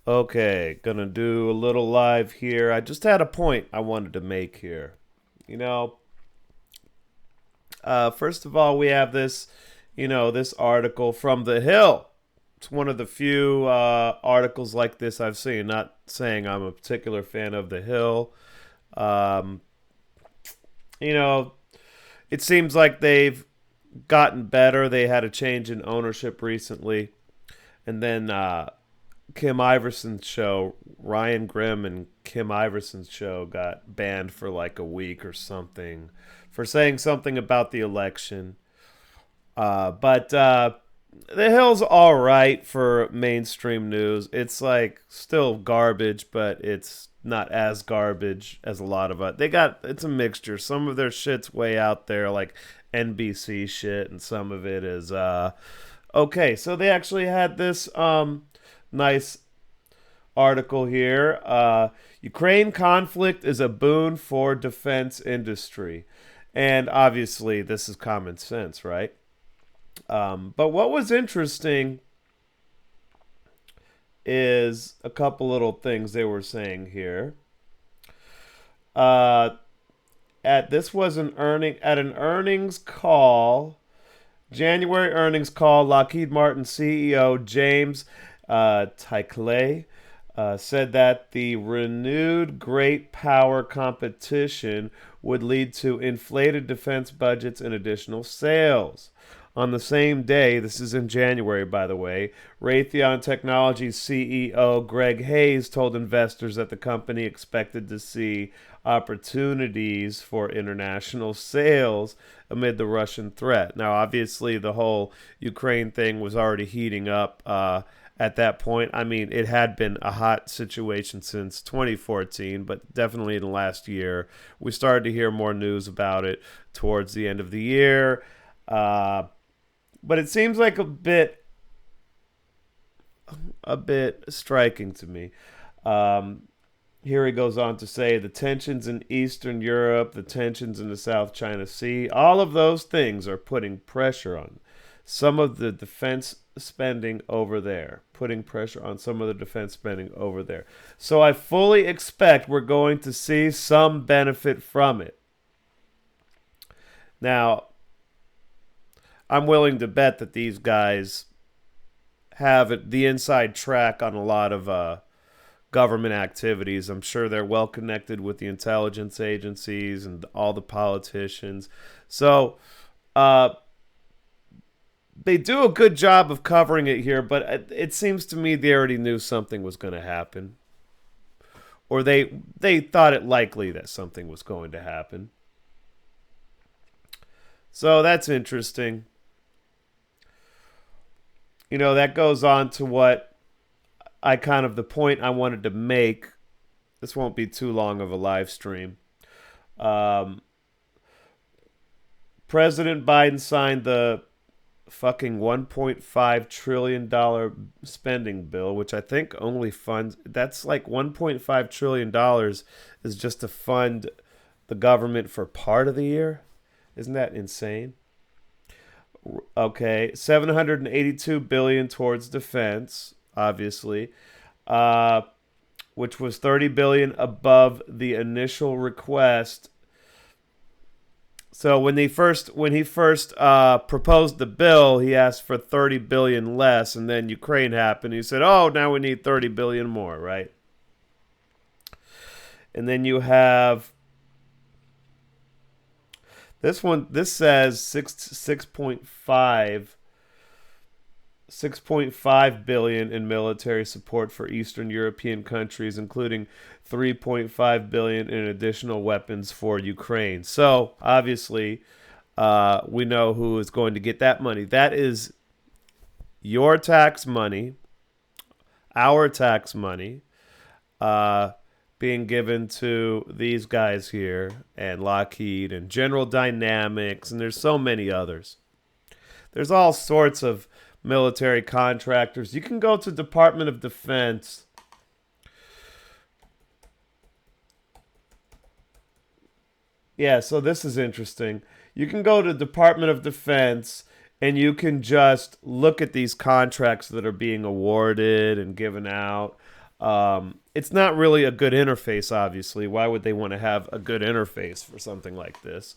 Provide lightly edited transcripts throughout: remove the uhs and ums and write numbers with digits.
Okay, gonna do a little live here. I just had a point I wanted to make here. You know, first of all, we have this article from The Hill. It's one of the few articles like this I've seen. Not saying I'm a particular fan of The Hill. Um, you know, it seems like they've gotten better. They had a change in ownership recently. And then Kim Iverson's show, Ryan Grimm and Kim Iverson's show got banned for like a week or something for saying something about the election. But The Hill's all right for mainstream news. It's like still garbage, but it's not as garbage as a lot of it. It's a mixture. Some of their shit's way out there, like NBC shit, and some of it is okay. So they actually had this nice article here. Ukraine conflict is a boon for defense industry. And obviously, this is common sense, right? But what was interesting is a couple little things they were saying here. Uh, at this was an earning at an earnings call, January earnings call. Lockheed Martin CEO James Tyclay said that the renewed great power competition would lead to inflated defense budgets and additional sales. On the same day, this is in January, by the way, Raytheon Technologies CEO Greg Hayes told investors that the company expected to see opportunities for international sales amid the Russian threat. Now, obviously, the whole Ukraine thing was already heating up at that point. I mean, it had been a hot situation since 2014, but definitely in the last year, we started to hear more news about it towards the end of the year. But it seems like a bit striking to me. Um, Here he goes on to say the tensions in Eastern Europe, the tensions in the South China Sea, all of those things are putting pressure on some of the defense spending over there, putting pressure on some of the defense spending over there. So I fully expect we're going to see some benefit from it. Now, I'm willing to bet that these guys have the inside track on a lot of government activities. I'm sure they're well connected with the intelligence agencies and all the politicians. So uh, they do a good job of covering it here, but it seems to me they already knew something was going to happen, or they thought it likely that something was going to happen. So that's interesting. That goes on to what the point I wanted to make. This won't be too long of a live stream. Um, President Biden signed the fucking $1.5 trillion spending bill, which I think only funds, that's like $1.5 trillion is just to fund the government for part of the year. Isn't that insane? Okay, 782 billion towards defense, obviously. Uh which was 30 billion above the initial request. So when he first proposed the bill, he asked for 30 billion less, and then Ukraine happened. He said, "Oh, now we need 30 billion more, right?" And then you have this one. This says 6.5 billion in military support for Eastern European countries, including 3.5 billion in additional weapons for Ukraine. So obviously, we know who is going to get that money. That is your tax money, our tax money, uh, being given to these guys here, and Lockheed and General Dynamics, and there's so many others. There's all sorts of military contractors. You can go to Department of Defense. Yeah, so this is interesting. You can go to Department of Defense and you can just look at these contracts that are being awarded and given out. It's not really a good interface, obviously. Why would they want to have a good interface for something like this?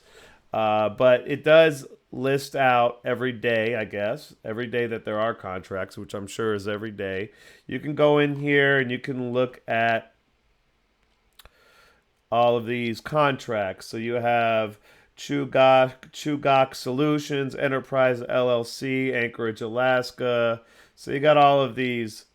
But it does list out every day, I guess, every day that there are contracts, which I'm sure is every day. You can go in here and you can look at all of these contracts. So you have Chugach Solutions, Enterprise LLC, Anchorage, Alaska. So you got all of these,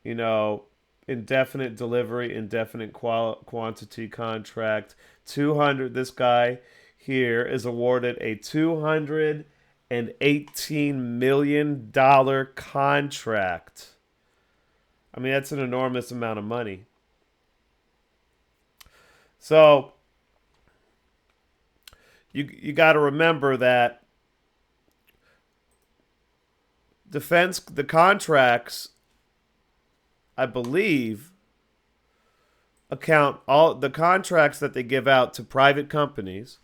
you know, indefinite delivery, indefinite quantity contract. 200, this guy here is awarded a $218 million contract. I mean, that's an enormous amount of money. So you got to remember that the contracts, I believe, account all the contracts that they give out to private companies.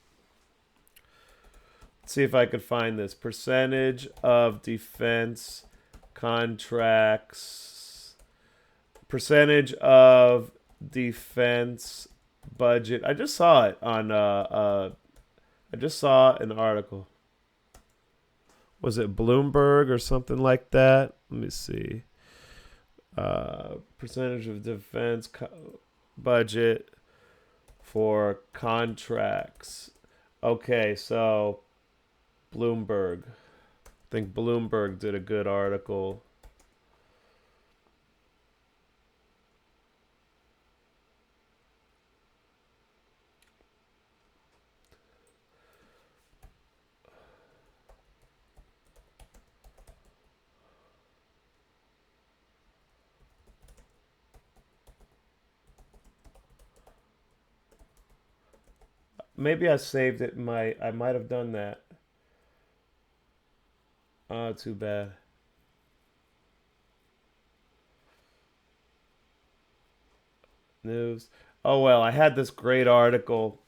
Let's see if I could find this percentage of defense contracts, percentage of defense budget. I just saw it on I just saw an article. Was it Bloomberg or something like that? Let me see. Percentage of defense budget for contracts. Okay, so Bloomberg. I think Bloomberg did a good article. Maybe I saved it. I might have done that. Oh, too bad. News. Oh well, I had this great article,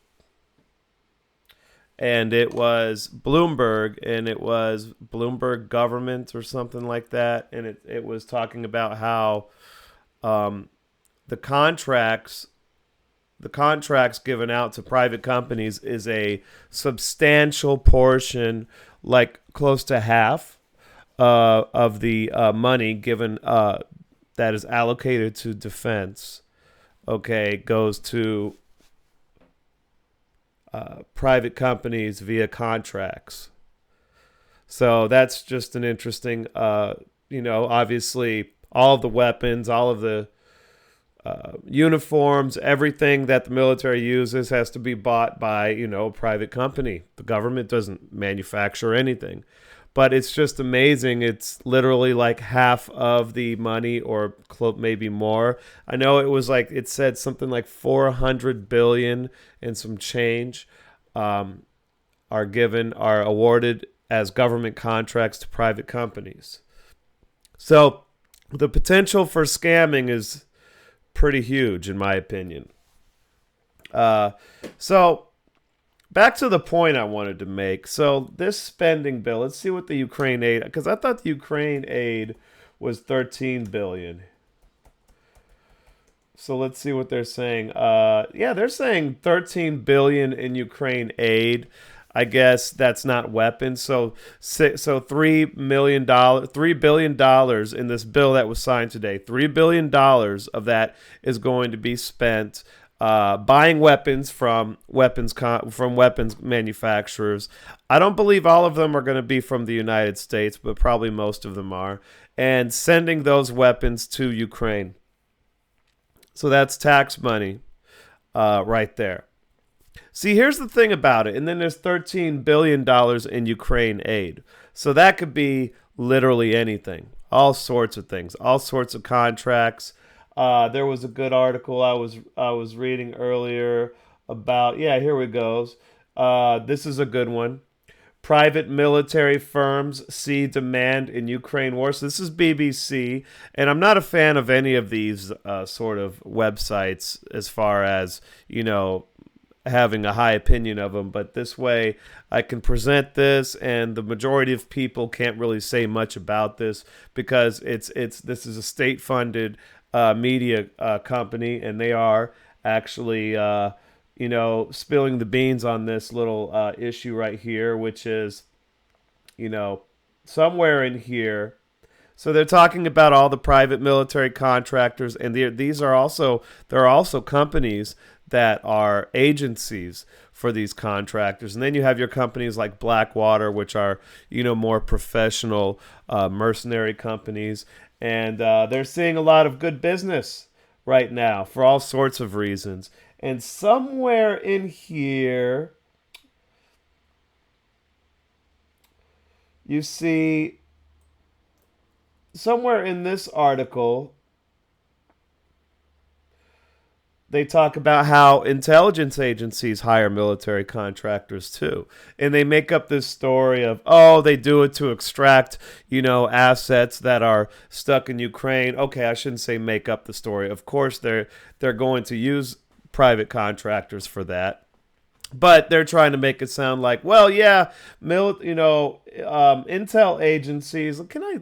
and it was Bloomberg, and it was Bloomberg government or something like that, and it was talking about how um, the contracts the contracts given out to private companies is a substantial portion, like close to half of the money given that is allocated to defense. Okay, goes to private companies via contracts. So that's just an interesting, obviously all of the weapons, all of the uniforms, everything that the military uses has to be bought by, a private company. The government doesn't manufacture anything. But it's just amazing. It's literally like half of the money or maybe more. I know it was like, it said something like 400 billion and some change are awarded as government contracts to private companies. So the potential for scamming is pretty huge, in my opinion. So back to the point I wanted to make. So this spending bill, let's see what the Ukraine aid, because I thought the Ukraine aid was 13 billion. So let's see what they're saying. They're saying 13 billion in Ukraine aid. I guess that's not weapons. So $3 billion in this bill that was signed today. $3 billion of that is going to be spent buying weapons from weapons manufacturers. I don't believe all of them are going to be from the United States, but probably most of them are, and sending those weapons to Ukraine. So that's tax money right there. See, here's the thing about it. And then there's $13 billion in Ukraine aid. So that could be literally anything. All sorts of things. All sorts of contracts. There was a good article I was reading earlier about, here we go. This is a good one. Private military firms see demand in Ukraine war. So this is BBC, and I'm not a fan of any of these sort of websites as far as, having a high opinion of them, but this way I can present this, and the majority of people can't really say much about this because this is a state-funded media company, and they are actually spilling the beans on this little issue right here, which is somewhere in here. So they're talking about all the private military contractors, and there are also companies that are agencies for these contractors, and then you have your companies like Blackwater, which are more professional mercenary companies, and they're seeing a lot of good business right now for all sorts of reasons. And somewhere in here, you see. Somewhere in this article, they talk about how intelligence agencies hire military contractors too. And they make up this story of, oh, they do it to extract, assets that are stuck in Ukraine. Okay, I shouldn't say make up the story. Of course, they're going to use private contractors for that. But they're trying to make it sound like, well, yeah, intel agencies. Can I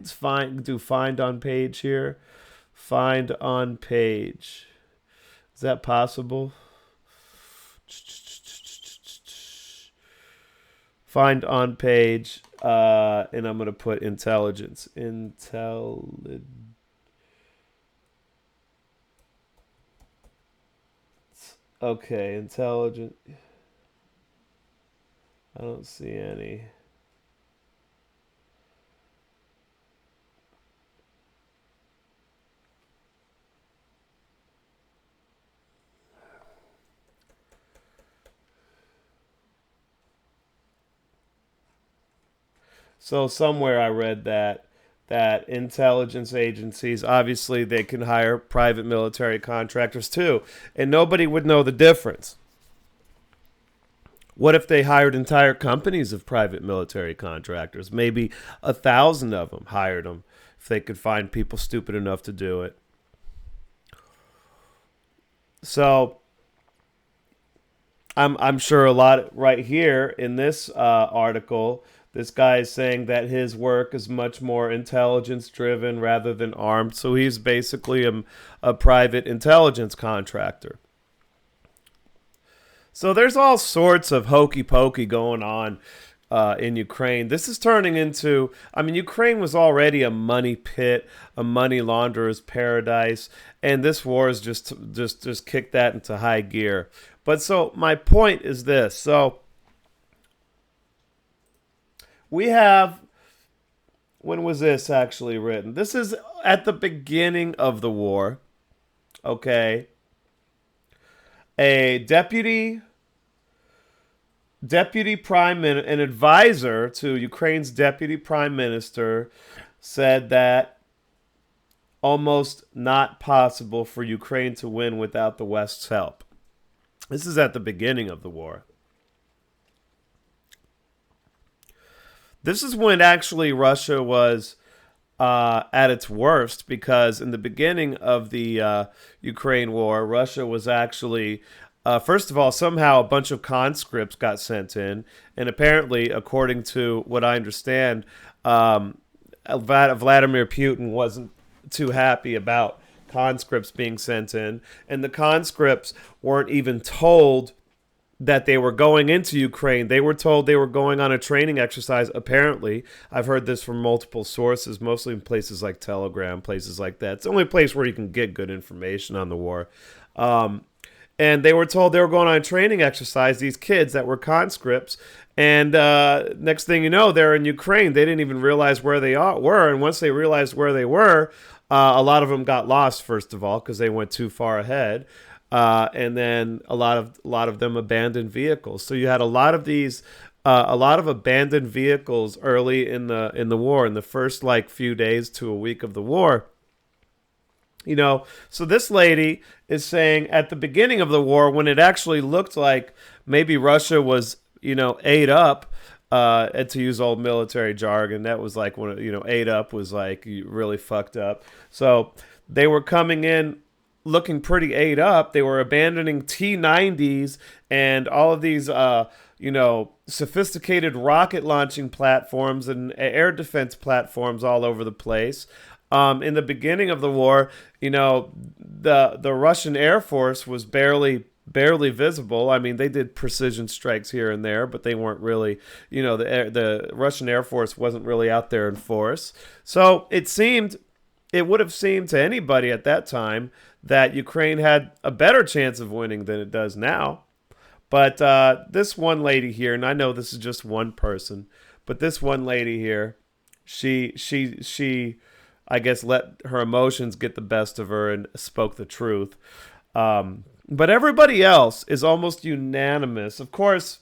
find on page here? Find on page. Is that possible? Find on page, and I'm going to put intelligence. Okay, intelligent. I don't see any. So somewhere I read that intelligence agencies, obviously they can hire private military contractors too, and nobody would know the difference. What if they hired entire companies of private military contractors? Maybe 1,000 of them hired them if they could find people stupid enough to do it. So I'm sure a lot right here in this article, this guy is saying that his work is much more intelligence driven rather than armed. So he's basically a private intelligence contractor. So there's all sorts of hokey pokey going on in Ukraine. This is turning into, Ukraine was already a money pit, a money launderer's paradise, and this war has just kicked that into high gear. But so my point is this. So we have, when was this actually written? This is at the beginning of the war, okay? A deputy prime minister, an advisor to Ukraine's deputy prime minister, said that almost not possible for Ukraine to win without the West's help. This is at the beginning of the war. This is when actually Russia was at its worst, because in the beginning of the Ukraine war, Russia was actually, first of all, somehow a bunch of conscripts got sent in. And apparently, according to what I understand, Vladimir Putin wasn't too happy about conscripts being sent in. And the conscripts weren't even told that they were going into Ukraine. They were told they were going on a training exercise, apparently. I've heard this from multiple sources, mostly in places like Telegram, places like that. It's the only place where you can get good information on the war. And they were told they were going on a training exercise, these kids that were conscripts. And next thing you know, they're in Ukraine. They didn't even realize where they were. And once they realized where they were, a lot of them got lost, first of all, because they went too far ahead. And then a lot of them abandoned vehicles. So you had a lot of abandoned vehicles early in the war, in the first few days to a week of the war. So this lady is saying at the beginning of the war, when it actually looked like maybe Russia was ate up, to use old military jargon, that was like when ate up was like really fucked up. So they were coming in looking pretty ate up. They were abandoning T-90s and all of these, sophisticated rocket launching platforms and air defense platforms all over the place. In the beginning of the war, the Russian Air Force was barely visible. I mean, they did precision strikes here and there, but they weren't really, the Russian Air Force wasn't really out there in force. So it would have seemed to anybody at that time that Ukraine had a better chance of winning than it does now. But this one lady here, and I know this is just one person, but this one lady here, she I guess let her emotions get the best of her and spoke the truth. But everybody else is almost unanimous. Of course,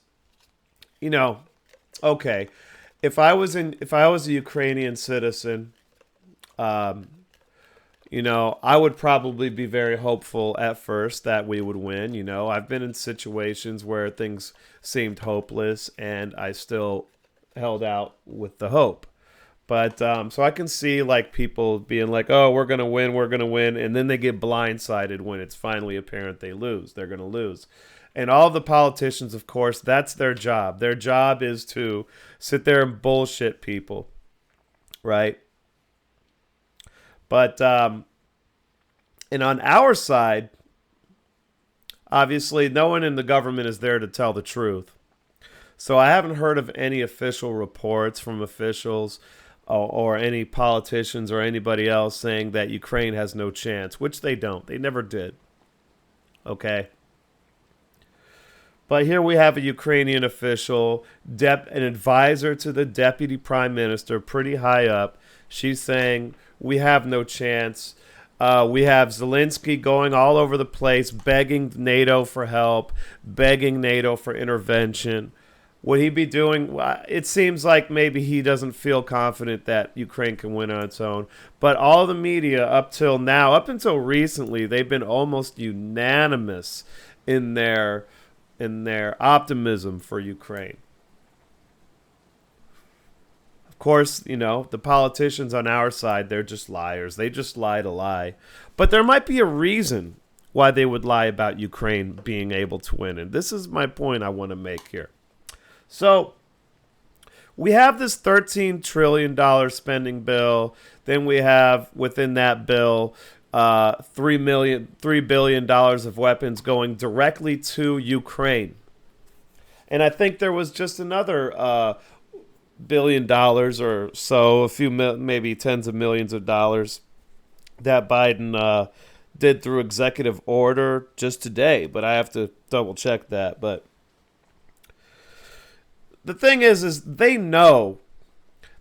okay, if I was a Ukrainian citizen, I would probably be very hopeful at first that we would win. I've been in situations where things seemed hopeless and I still held out with the hope. But so I can see like people being like, oh, we're going to win. And then they get blindsided when it's finally apparent they're going to lose. And all of the politicians, of course, that's their job. Their job is to sit there and bullshit people. Right? But, and on our side, obviously, no one in the government is there to tell the truth. So I haven't heard of any official reports from officials or any politicians or anybody else saying that Ukraine has no chance, which they don't. They never did. Okay? But here we have a Ukrainian official, an advisor to the deputy prime minister, pretty high up. She's saying, we have no chance. We have Zelensky going all over the place, begging NATO for help, begging NATO for intervention. Would he be doing? It seems like maybe he doesn't feel confident that Ukraine can win on its own. But all the media up until recently, they've been almost unanimous in their optimism for Ukraine. Of course, the politicians on our side, they're just liars. They just lie to lie. But there might be a reason why they would lie about Ukraine being able to win. And this is my point I want to make here. So we have this $13 trillion spending bill. Then we have within that bill $3 billion of weapons going directly to Ukraine. And I think there was just another $1 billion or so, a few maybe tens of millions of dollars that Biden did through executive order just today. But I have to double check that. But the thing is they know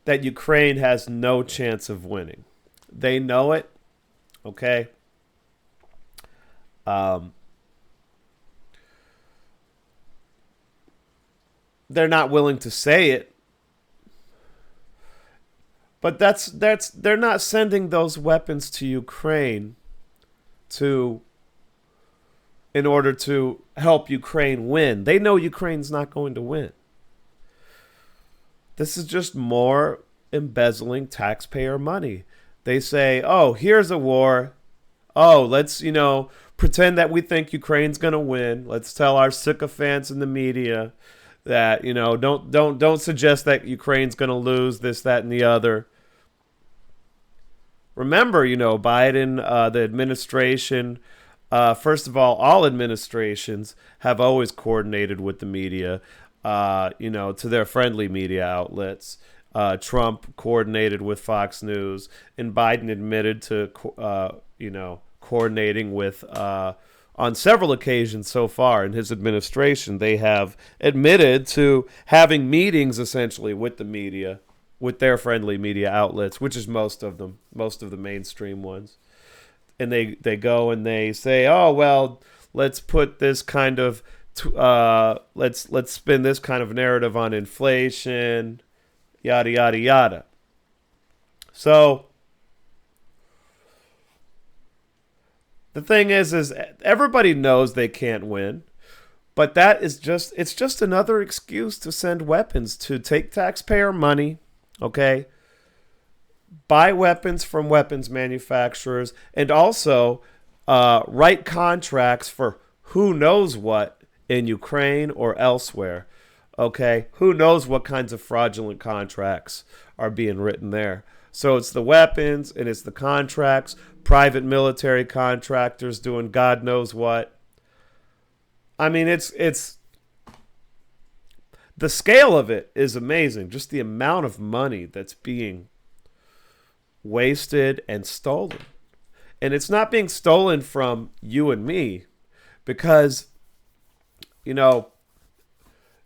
that Ukraine has no chance of winning. They know it. Okay. They're not willing to say it. But they're not sending those weapons to Ukraine in order to help Ukraine win. They know Ukraine's not going to win. This is just more embezzling taxpayer money. They say, oh, here's a war. Oh, let's, pretend that we think Ukraine's going to win. Let's tell our sycophants in the media that, don't suggest that Ukraine's going to lose this, that, and the other. Remember, Biden, the administration, first of all administrations have always coordinated with the media, to their friendly media outlets. Trump coordinated with Fox News, and Biden admitted to, coordinating with, on several occasions so far in his administration, they have admitted to having meetings essentially with the media, with their friendly media outlets, which is most of the mainstream ones. And they go and they say, oh, well, let's put this kind of, let's spin this kind of narrative on inflation, yada, yada, yada. So the thing is everybody knows they can't win, but it's just another excuse to send weapons, to take taxpayer money, okay, buy weapons from weapons manufacturers, and also write contracts for who knows what in Ukraine or elsewhere. Okay, who knows what kinds of fraudulent contracts are being written there. So it's the weapons and it's the contracts, private military contractors doing God knows what. I mean, it's the scale of it is amazing. Just the amount of money that's being wasted and stolen. And it's not being stolen from you and me because, you know,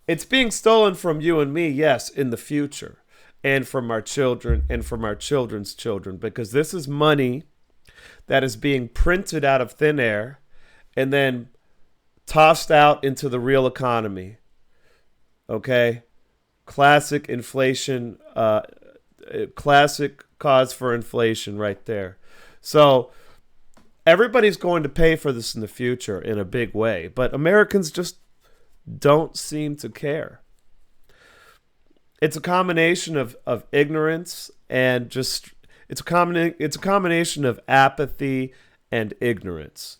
it's being stolen from you and me, yes, in the future, and from our children and from our children's children, because this is money that is being printed out of thin air and then tossed out into the real economy. Okay? Classic inflation, classic cause for inflation right there. So everybody's going to pay for this in the future in a big way, but Americans just don't seem to care. It's a combination of ignorance and just it's a combination of apathy and ignorance.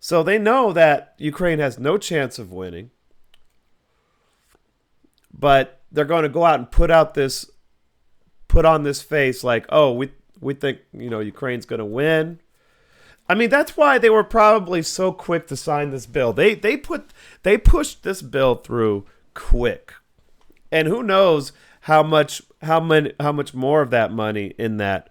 So they know that Ukraine has no chance of winning, but they're going to go out and put on this face like, oh, we think, Ukraine's going to win. I mean, that's why they were probably so quick to sign this bill. They pushed this bill through quick, and who knows how much more of that money in that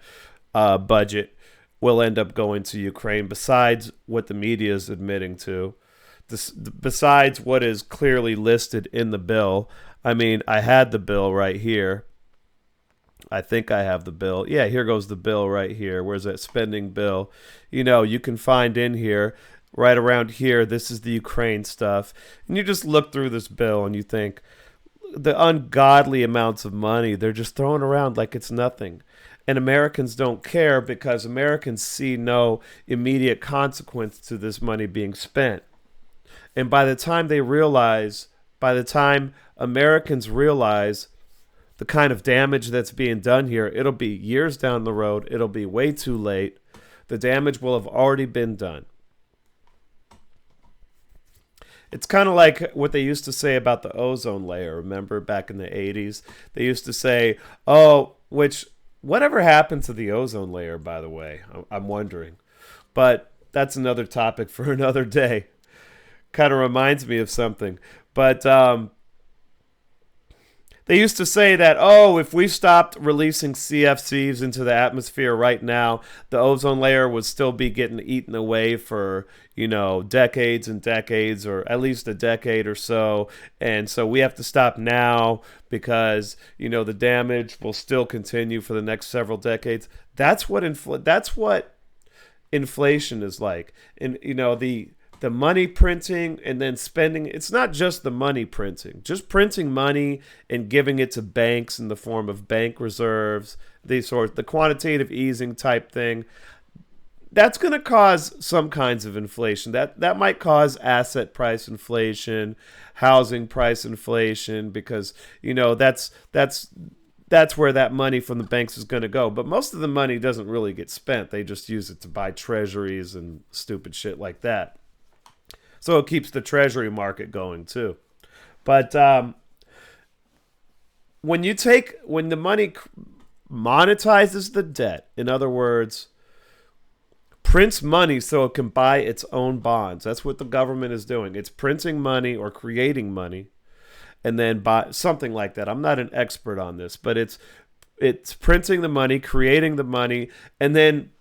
budget will end up going to Ukraine besides what the media is admitting to, besides what is clearly listed in the bill. I mean, I had the bill right here. I think I have the bill. Yeah, here goes the bill right here. Where's that spending bill? You can find in here, right around here, this is the Ukraine stuff. And you just look through this bill and you think, the ungodly amounts of money, they're just throwing around like it's nothing. And Americans don't care because Americans see no immediate consequence to this money being spent. And by the time Americans realize the kind of damage that's being done here, it'll be years down the road. It'll be way too late. The damage will have already been done. It's kind of like what they used to say about the ozone layer. Remember back in the 80s? They used to say, whatever happened to the ozone layer, by the way? I'm wondering. But that's another topic for another day. Kind of reminds me of something. But they used to say that, if we stopped releasing CFCs into the atmosphere right now, the ozone layer would still be getting eaten away for, decades and decades, or at least a decade or so. And so we have to stop now because, the damage will still continue for the next several decades. That's what inflation is like. And, the money printing and then spending. It's not just the money printing, just printing money and giving it to banks in the form of bank reserves, the quantitative easing type thing. That's going to cause some kinds of inflation. That might cause asset price inflation, housing price inflation, because that's where that money from the banks is going to go. But most of the money doesn't really get spent. They just use it to buy treasuries and stupid shit like that. So it keeps the treasury market going too. But when the money monetizes the debt, in other words, prints money so it can buy its own bonds. That's what the government is doing. It's printing money or creating money and then buy something like that. I'm not an expert on this, but it's printing the money, creating the money, and then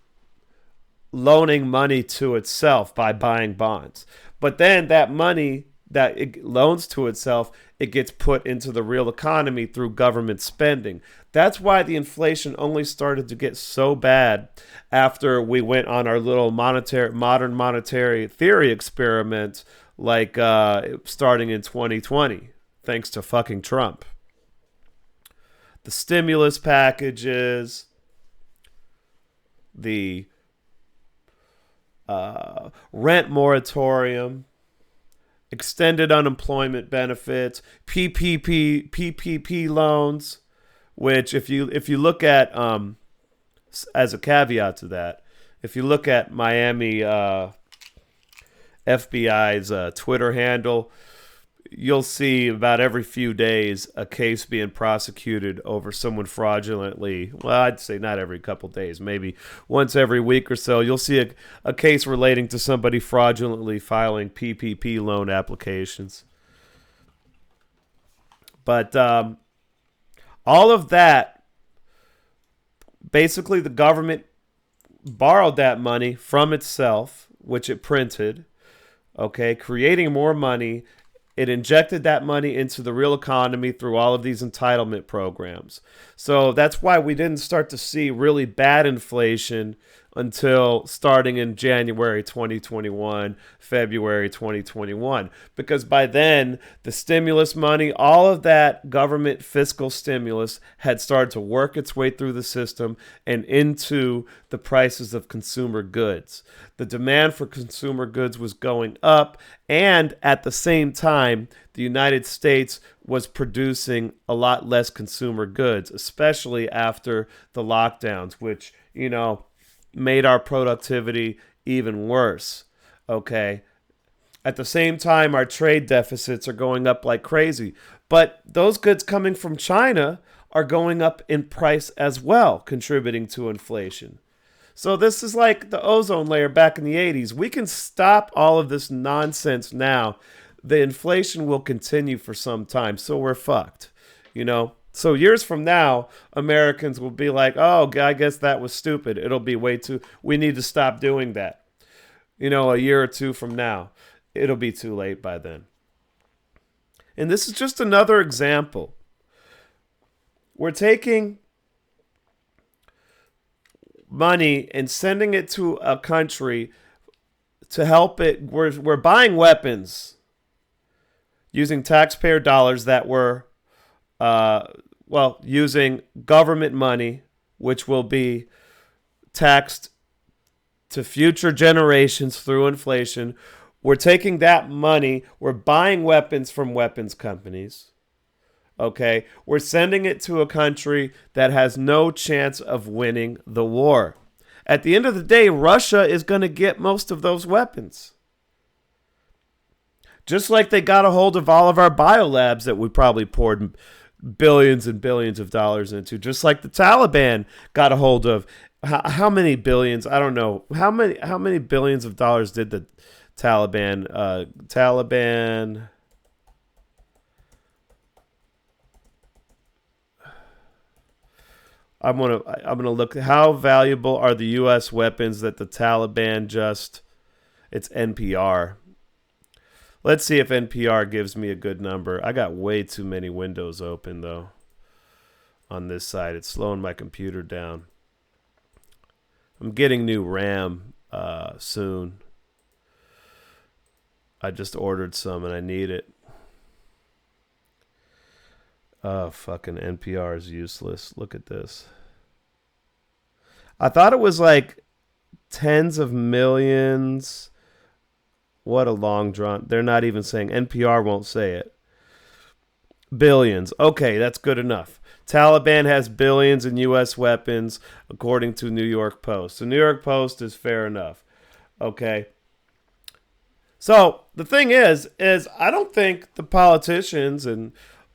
loaning money to itself by buying bonds. But then that money that it loans to itself, it gets put into the real economy through government spending. That's why the inflation only started to get so bad after we went on our little modern monetary theory experiment, like starting in 2020, thanks to fucking Trump. The stimulus packages, the rent moratorium, extended unemployment benefits, PPP loans, which if you look at as a caveat to that, if you look at Miami FBI's Twitter handle, you'll see about every few days a case being prosecuted over someone fraudulently. Well, I'd say not every couple days, maybe once every week or so. You'll see a case relating to somebody fraudulently filing PPP loan applications. But all of that, basically the government borrowed that money from itself, which it printed, okay, creating more money. It injected that money into the real economy through all of these entitlement programs. So that's why we didn't start to see really bad inflation until starting in January 2021, February 2021. Because by then, the stimulus money, all of that government fiscal stimulus had started to work its way through the system and into the prices of consumer goods. The demand for consumer goods was going up, and at the same time, the United States was producing a lot less consumer goods, especially after the lockdowns, which, made our productivity even worse. Okay. At the same time, our trade deficits are going up like crazy. But those goods coming from China are going up in price as well, contributing to inflation. So this is like the ozone layer back in the 80s. We can stop all of this nonsense now. The inflation will continue for some time, so we're fucked, So years from now, Americans will be like, oh, I guess that was stupid. It'll be we need to stop doing that. A year or two from now, it'll be too late by then. And this is just another example. We're taking money and sending it to a country to help it. We're buying weapons using taxpayer dollars that were using government money, which will be taxed to future generations through inflation. We're taking that money, we're buying weapons from weapons companies. Okay, we're sending it to a country that has no chance of winning the war. At the end of the day, Russia is going to get most of those weapons. Just like they got a hold of all of our biolabs that we probably poured billions and billions of dollars into, just like the Taliban got a hold of how many billions, I don't know, how many billions of dollars did the Taliban I'm gonna look, how valuable are the US weapons that the Taliban it's NPR. Let's see if NPR gives me a good number. I got way too many windows open, though, on this side. It's slowing my computer down. I'm getting new RAM soon. I just ordered some, and I need it. Oh, fucking NPR is useless. Look at this. I thought it was like tens of millions. What a long drawn. They're not even saying. NPR won't say it. Billions. Okay, that's good enough. Taliban has billions in U.S. weapons, according to New York Post. The New York Post is fair enough. Okay. So the thing is I don't think the politicians and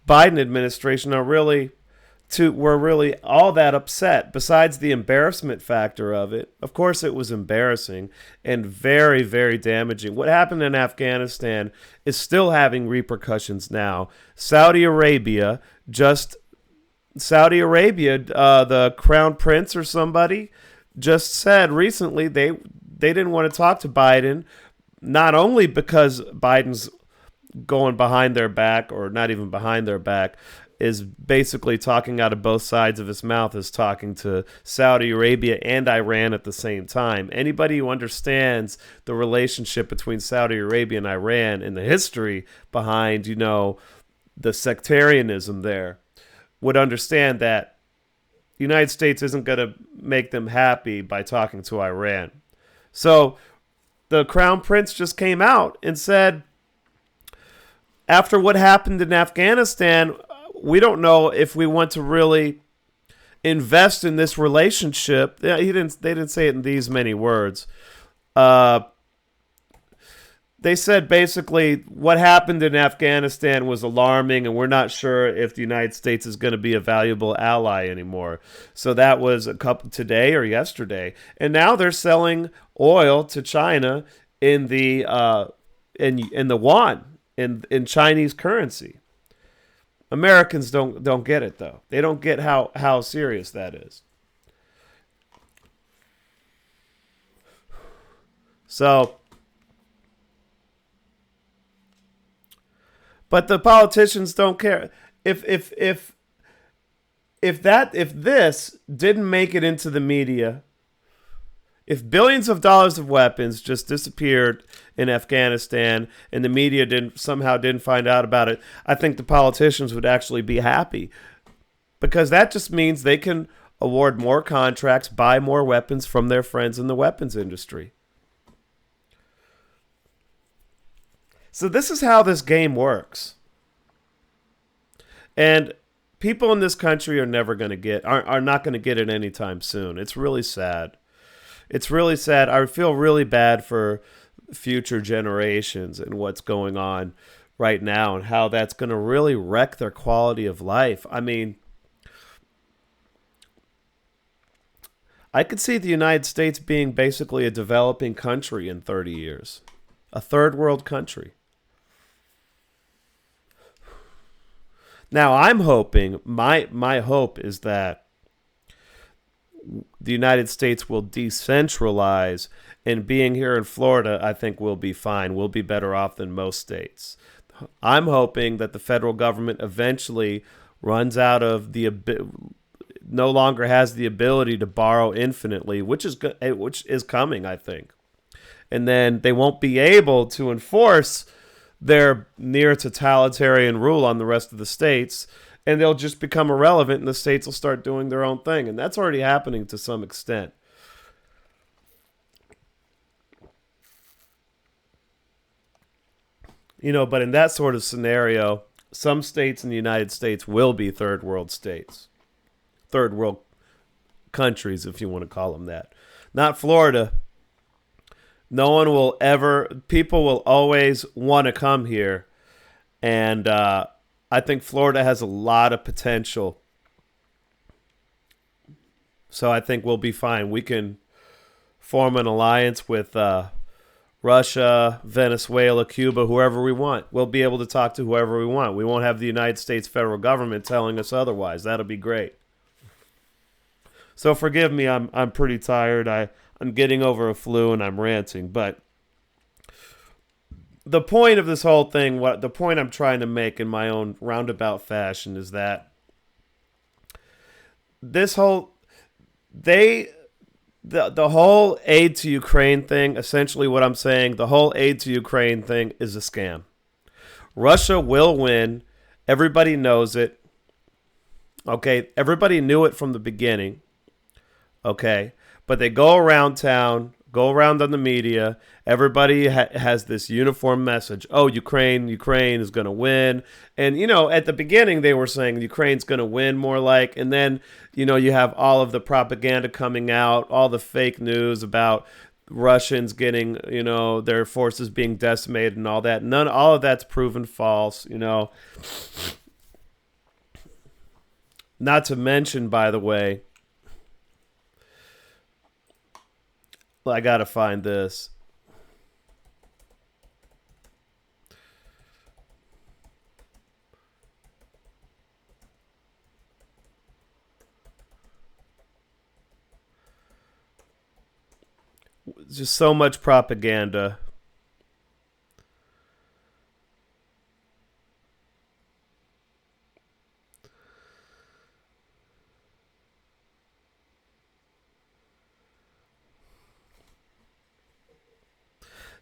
Biden administration were really all that upset, besides the embarrassment factor of it. Of course, it was embarrassing and very, very damaging. What happened in Afghanistan is still having repercussions now. Saudi Arabia, the Crown Prince or somebody, just said recently they didn't want to talk to Biden, not only because Biden's going behind their back, or not even behind their back, is basically talking out of both sides of his mouth, is talking to Saudi Arabia and Iran at the same time. Anybody who understands the relationship between Saudi Arabia and Iran and the history behind, the sectarianism there, would understand that the United States isn't going to make them happy by talking to Iran. So the Crown Prince just came out and said, after what happened in Afghanistan, we don't know if we want to really invest in this relationship. Yeah, they didn't say it in these many words. Uh, they said basically what happened in Afghanistan was alarming, and we're not sure if the United States is going to be a valuable ally anymore. So that was a couple today or yesterday, and now they're selling oil to China in the in the yuan in Chinese currency. Americans don't get it though. They don't get how serious that is. So, but the politicians don't care. If if if if this didn't make it into the media, if billions of dollars of weapons just disappeared in Afghanistan and the media didn't find out about it, I think the politicians would actually be happy because that just means they can award more contracts, buy more weapons from their friends in the weapons industry. So this is how this game works. And people in this country are never going to are not going to get it anytime soon. It's really sad. It's really sad. I feel really bad for future generations and what's going on right now and how that's going to really wreck their quality of life. I mean, I could see the United States being basically a developing country in 30 years, a third world country. Now, I'm hoping, my hope is that the United States will decentralize, and being here in Florida, I think we'll be fine. We'll be better off than most states. I'm hoping that the federal government eventually runs out of no longer has the ability to borrow infinitely, which is coming, I think. And then they won't be able to enforce their near totalitarian rule on the rest of the states, and they'll just become irrelevant and the states will start doing their own thing. And that's already happening to some extent. But in that sort of scenario, some states in the United States will be third world states. Third world countries, if you want to call them that. Not Florida. People will always want to come here. And I think Florida has a lot of potential. So I think we'll be fine. We can form an alliance with Russia, Venezuela, Cuba, whoever we want. We'll be able to talk to whoever we want. We won't have the United States federal government telling us otherwise. That'll be great. So forgive me, I'm pretty tired. I'm getting over a flu and I'm ranting, but the point of this whole thing, the point I'm trying to make in my own roundabout fashion is that this whole the whole aid to Ukraine thing, essentially what I'm saying, the whole aid to Ukraine thing is a scam. Russia will win. Everybody knows it. Okay, everybody knew it from the beginning. Okay, but they go around town, go around on the media. Everybody has this uniform message. Oh, Ukraine is going to win. And, at the beginning they were saying Ukraine's going to win more like. And then, you have all of the propaganda coming out, all the fake news about Russians getting, their forces being decimated and all that. All of that's proven false, Not to mention, by the way, I gotta find this. Just so much propaganda.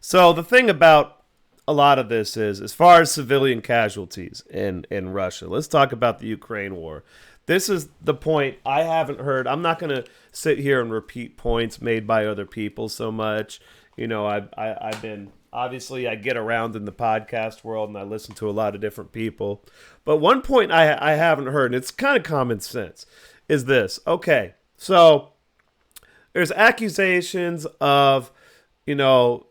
So the thing about a lot of this is, as far as civilian casualties in Russia, let's talk about the Ukraine war. This is the point I haven't heard. I'm not going to sit here and repeat points made by other people so much. I've been, obviously I get around in the podcast world and I listen to a lot of different people. But one point I haven't heard, and it's kind of common sense, is this. Okay, so there's accusations of, you know,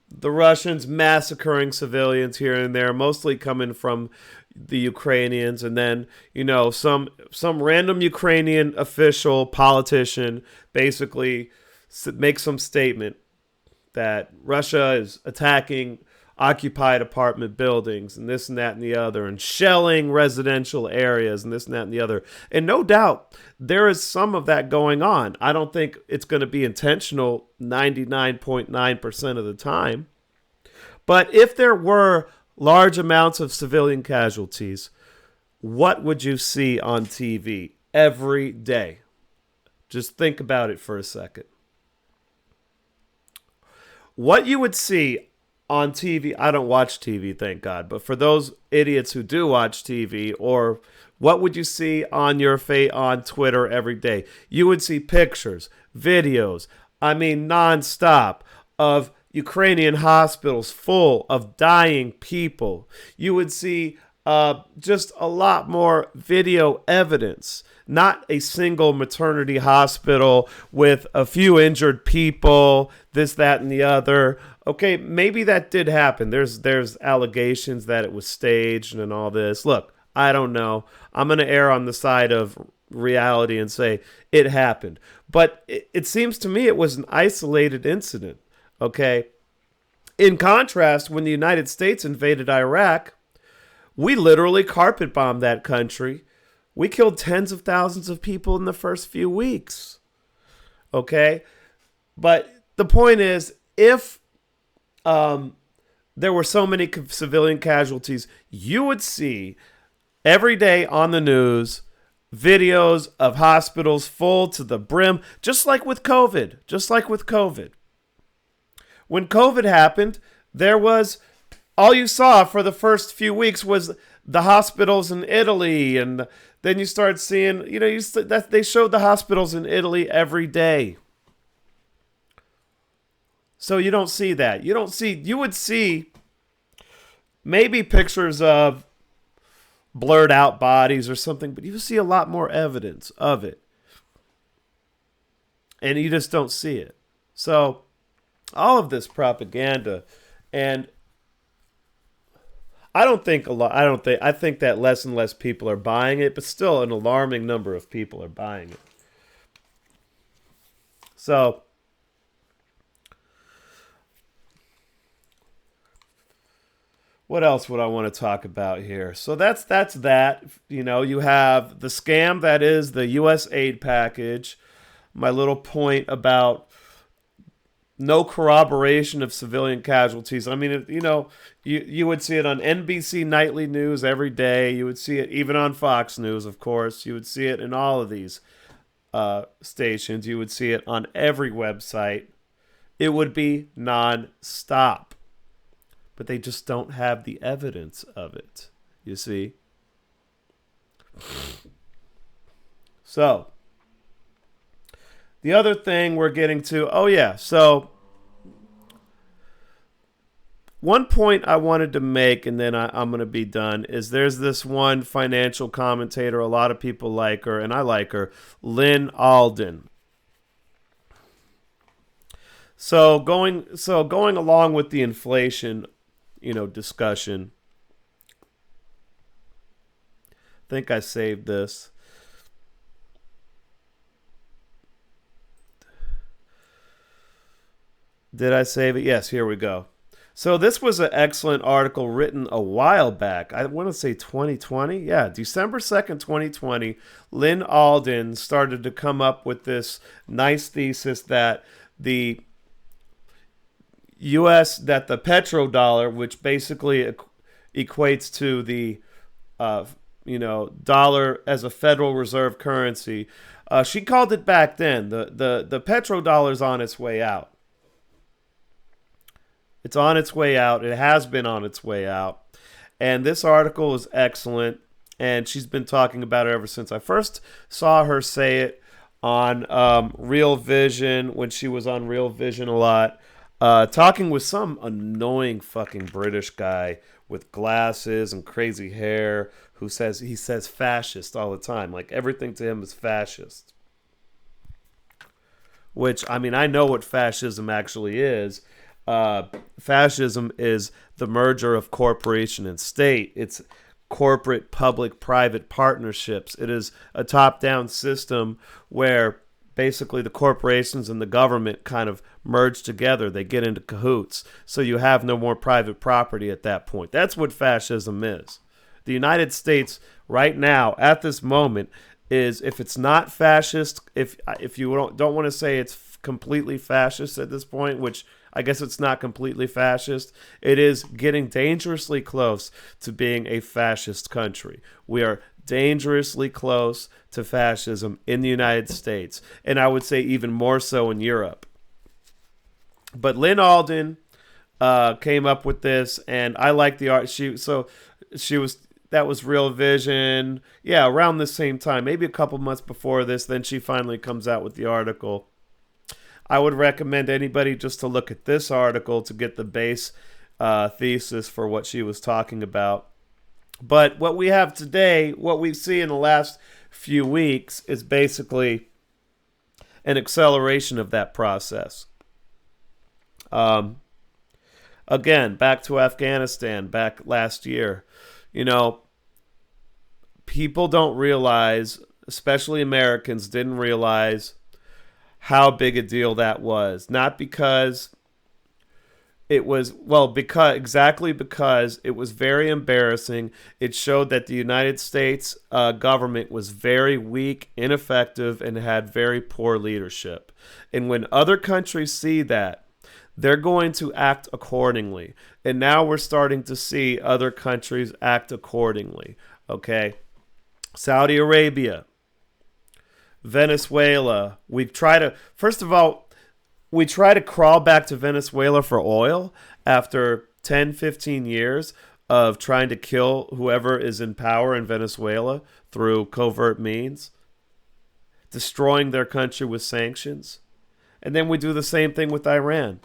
the Russians massacring civilians here and there, mostly coming from the Ukrainians, and then, you know, some random Ukrainian official politician basically makes some statement that Russia is attacking occupied apartment buildings and this and that and the other, and shelling residential areas and this and that and the other. And no doubt there is some of that going on. I don't think it's going to be intentional 99.9% of the time. But if there were large amounts of civilian casualties, what would you see on TV every day? Just think about it for a second. What you would see on TV, I don't watch TV, thank God, but for those idiots who do watch TV, or what would you see on your on Twitter every day? You would see pictures, videos, nonstop, of Ukrainian hospitals full of dying people. You would see just a lot more video evidence. Not a single maternity hospital with a few injured people, this, that, and the other. Okay, maybe that did happen. There's allegations that it was staged and all this. Look, I don't know. I'm going to err on the side of reality and say it happened. But it seems to me it was an isolated incident, okay? In contrast, when the United States invaded Iraq, we literally carpet bombed that country. We killed tens of thousands of people in the first few weeks. Okay? But the point is, if there were so many civilian casualties, you would see every day on the news videos of hospitals full to the brim, just like with COVID. When COVID happened, there was, all you saw for the first few weeks was the hospitals in Italy, and then you start seeing, they showed the hospitals in Italy every day. So you don't see that. You would see maybe pictures of blurred out bodies or something, but you see a lot more evidence of it. And you just don't see it. So all of this propaganda, and I think that less and less people are buying it, but still an alarming number of people are buying it. So what else would I want to talk about here? So that's that. You have the scam that is the U.S. aid package. My little point about no corroboration of civilian casualties. You would see it on NBC Nightly News every day. You would see it even on Fox News, of course. You would see it in all of these stations. You would see it on every website. It would be non-stop. But they just don't have the evidence of it, you see? So the other thing we're getting to, so one point I wanted to make, and then I'm going to be done, is there's this one financial commentator, a lot of people like her, and I like her, Lynn Alden. So going along with the inflation, discussion, I think I saved this. Did I save it? Yes, here we go. So this was an excellent article written a while back. I want to say 2020. Yeah, December 2nd, 2020. Lynn Alden started to come up with this nice thesis that the that the petrodollar, which basically equates to the dollar as a Federal Reserve currency, she called it back then. The petrodollar's on its way out. It's on its way out. It has been on its way out. And this article is excellent. And she's been talking about it ever since I first saw her say it on Real Vision, when she was on Real Vision a lot. Talking with some annoying fucking British guy with glasses and crazy hair who says he says fascist all the time. Like everything to him is fascist. Which, I mean, I know what fascism actually is. Fascism is the merger of corporation and state. It's corporate public private partnerships. It is a top down system where basically the corporations and the government kind of merge together. They get into cahoots. So you have no more private property at that point. That's what fascism is. The United States right now, at this moment, is, if it's not fascist, if you don't want to say it's completely fascist at this point, which I guess it's not completely fascist, it is getting dangerously close to being a fascist country. We are dangerously close to fascism in the United States, and I would say even more so in Europe. But Lynn Alden came up with this, and I like the art. She was that was Real Vision, yeah, around the same time, maybe a couple months before this. Then she finally comes out with the article. I would recommend anybody just to look at this article to get the base thesis for what she was talking about. But what we have today, what we see in the last few weeks, is basically an acceleration of that process. Again, back to Afghanistan, back last year. You know, people don't realize, especially Americans didn't realize how big a deal that was. Not because it was, well, because it was very embarrassing. It showed that the United States government was very weak, ineffective, and had very poor leadership. And when other countries see that, they're going to act accordingly. And now we're starting to see other countries act accordingly. Okay? Saudi Arabia, Venezuela. First of all, we try to crawl back to Venezuela for oil after 10, 15 years of trying to kill whoever is in power in Venezuela through covert means, destroying their country with sanctions. And then we do the same thing with Iran.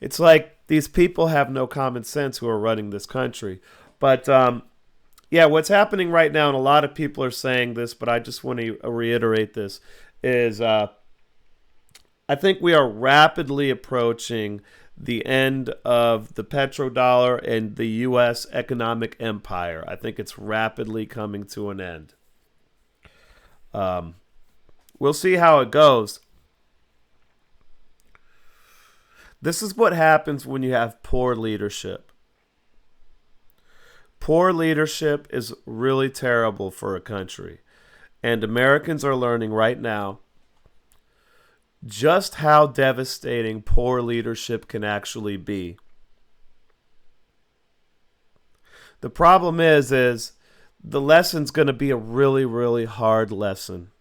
It's like these people have no common sense who are running this country. But yeah, what's happening right now, and a lot of people are saying this, but I just want to reiterate this, is I think we are rapidly approaching the end of the petrodollar and the U.S. economic empire. I think it's rapidly coming to an end. We'll see how it goes. This is what happens when you have poor leadership. Poor leadership is really terrible for a country. And Americans are learning right now just how devastating poor leadership can actually be. The problem is the lesson's going to be a really, really hard lesson.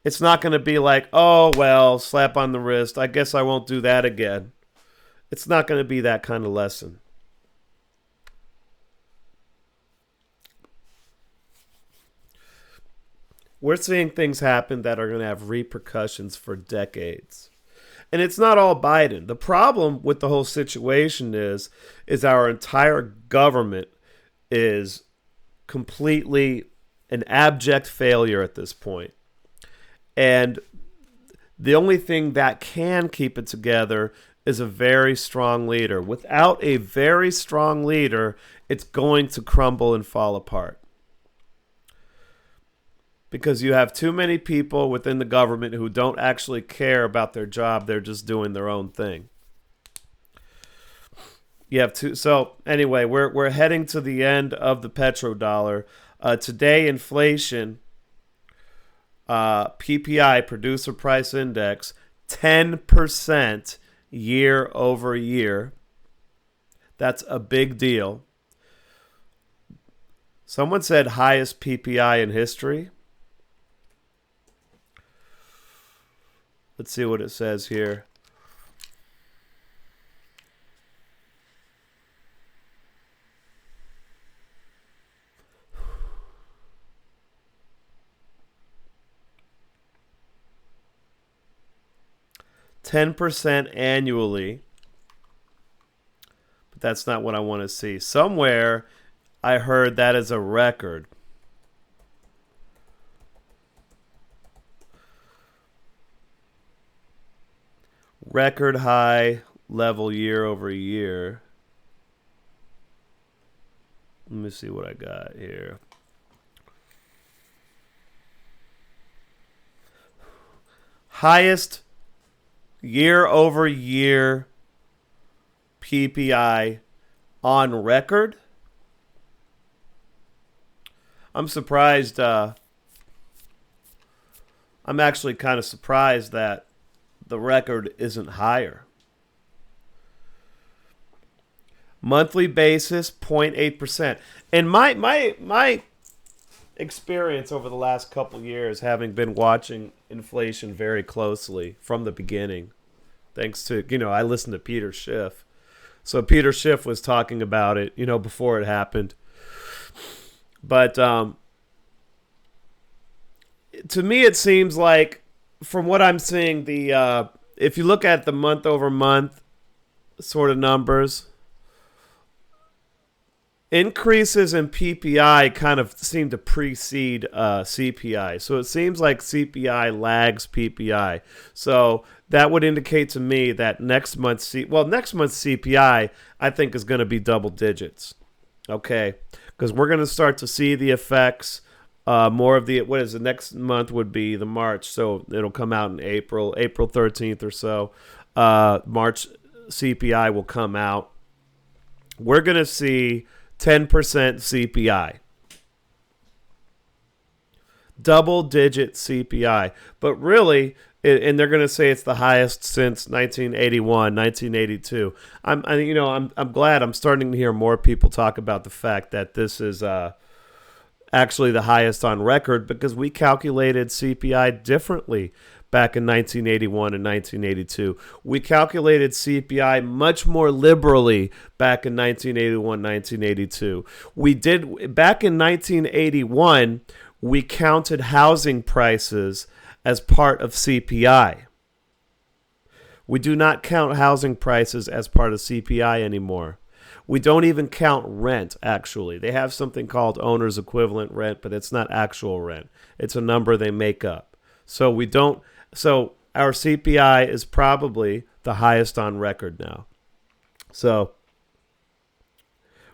It's not going to be like, oh, well, slap on the wrist. I guess I won't do that again. It's not going to be that kind of lesson. We're seeing things happen that are going to have repercussions for decades. And it's not all Biden. The problem with the whole situation is our entire government is completely an abject failure at this point. And the only thing that can keep it together is a very strong leader. Without a very strong leader, it's going to crumble and fall apart. Because you have too many people within the government who don't actually care about their job. They're just doing their own thing. So anyway, we're heading to the end of the petrodollar. Today, inflation, PPI, Producer Price Index, 10% year over year. That's a big deal. Someone said highest PPI in history. Let's see what it says here. %10 annually. That's not what I want to see. Somewhere I heard that is a record. Record high level year over year. Let me see what I got here. Highest year over year PPI on record. I'm surprised. I'm actually kind of surprised that the record isn't higher. Monthly basis, 0.8%. And my experience over the last couple years, having been watching inflation very closely from the beginning, thanks to, I listened to Peter Schiff. So Peter Schiff was talking about it, before it happened. But to me, it seems like, from what I'm seeing, if you look at the month over month sort of numbers, increases in PPI kind of seem to precede CPI. So it seems like CPI lags PPI. So that would indicate to me that next month's CPI, I think, is going to be double digits. Okay? Because we're going to start to see the effects. More of the, next month would be the March. So it'll come out in April 13th or so. March CPI will come out. We're going to see 10% CPI. Double-digit CPI. But really, and they're going to say it's the highest since 1981, 1982. I'm glad I'm starting to hear more people talk about the fact that this is actually the highest on record, because we calculated CPI differently back in 1981 and 1982. We calculated CPI much more liberally back in 1981, 1982. We did, back in 1981, we counted housing prices as part of CPI. We do not count housing prices as part of CPI anymore. We don't even count rent, actually. They have something called owner's equivalent rent, but it's not actual rent. It's a number they make up. So our CPI is probably the highest on record now. So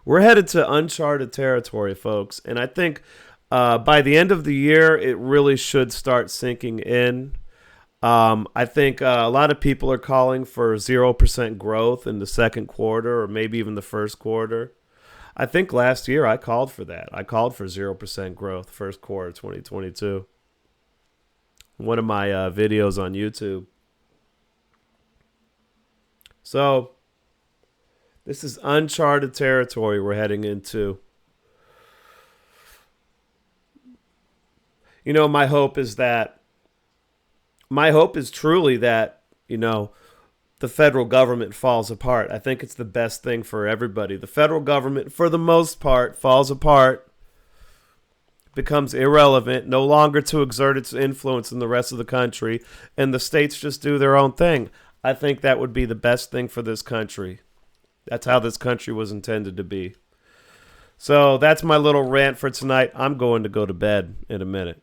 we're headed to uncharted territory, folks. And I think by the end of the year, it really should start sinking in. I think a lot of people are calling for 0% growth in the second quarter, or maybe even the first quarter. I think last year I called for that. I called for 0% growth first quarter 2022. One of my videos on YouTube. So this is uncharted territory we're heading into. My hope is truly that, the federal government falls apart. I think it's the best thing for everybody. The federal government, for the most part, falls apart, becomes irrelevant, no longer to exert its influence in the rest of the country, and the states just do their own thing. I think that would be the best thing for this country. That's how this country was intended to be. So that's my little rant for tonight. I'm going to go to bed in a minute.